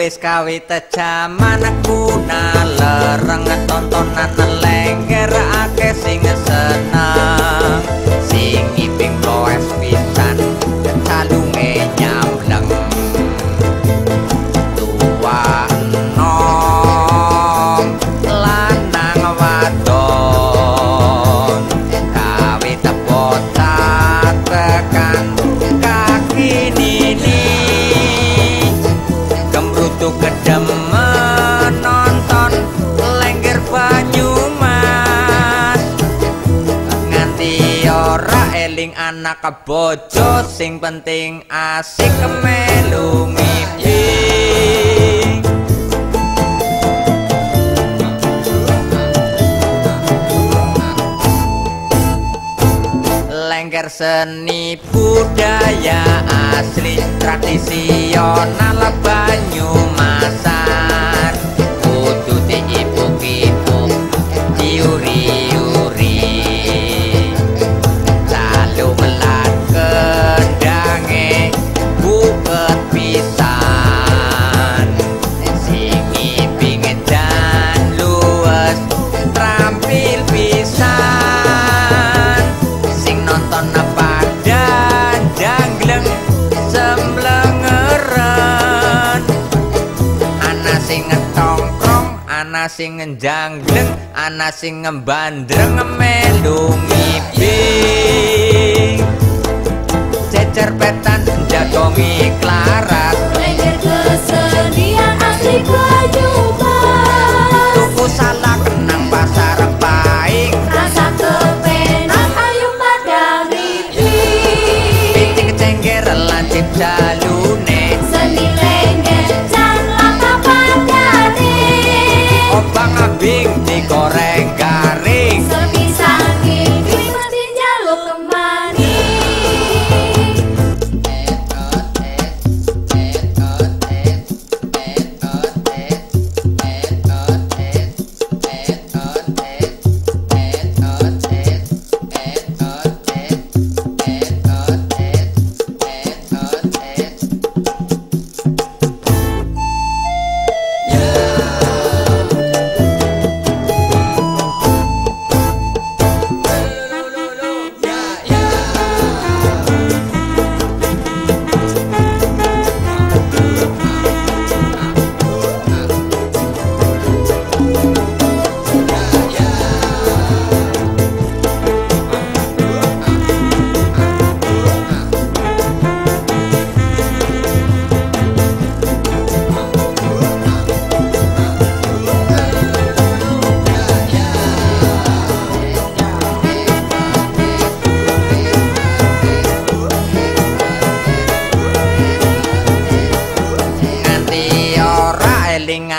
wis kawit jaman kuna lereng tontonan lengger akeh sing seneng sing iping loes pisan calunge nyamleng tua enom lanang wadon kawit bocah tekan kaki nini gemrutu kedemen nonton lengger Banyumas nganti ora eling anak bojo sing penting asik melu ngipi lengger seni budaya asli tradisional Banyumasan kudu diipuk-ipuk diuri-uri lalu melat kendange buket pisan sing ngiping dan luwes trampil pisan sing nonton pada jangleng semblengeren ana sing ngetongkrong ana sing njangleng ana sing ngembandreng melu ngiping cecer petan jagongi klaras lengger kesenian asli Banyumas tuku salah kenang pasar paing rasa kepenak ayo pada ngiping pitik cengger lancip jalune seni lengger jan laka padane obang abing digoreng garing sebisa ngiping mesti njaluk kemani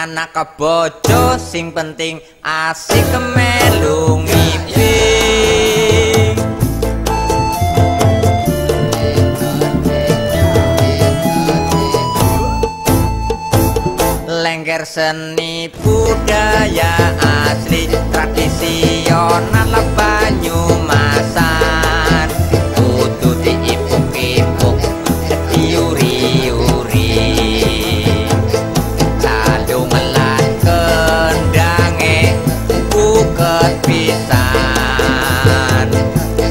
anak bojo sing penting asik melu ngiping lengger seni budaya asli tradisional Banyumasan kudu diipuk-ipuk diuri-uri lalu melat kendange buket pisan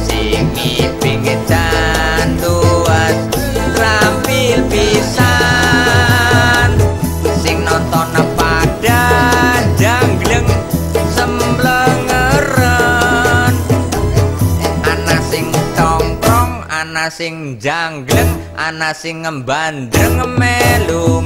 sing ngiping jan luas rampil pisan sing nonton pada jangleng semblengeren ana sing tongkrong ana sing jangleng ana sing ngembandreng melu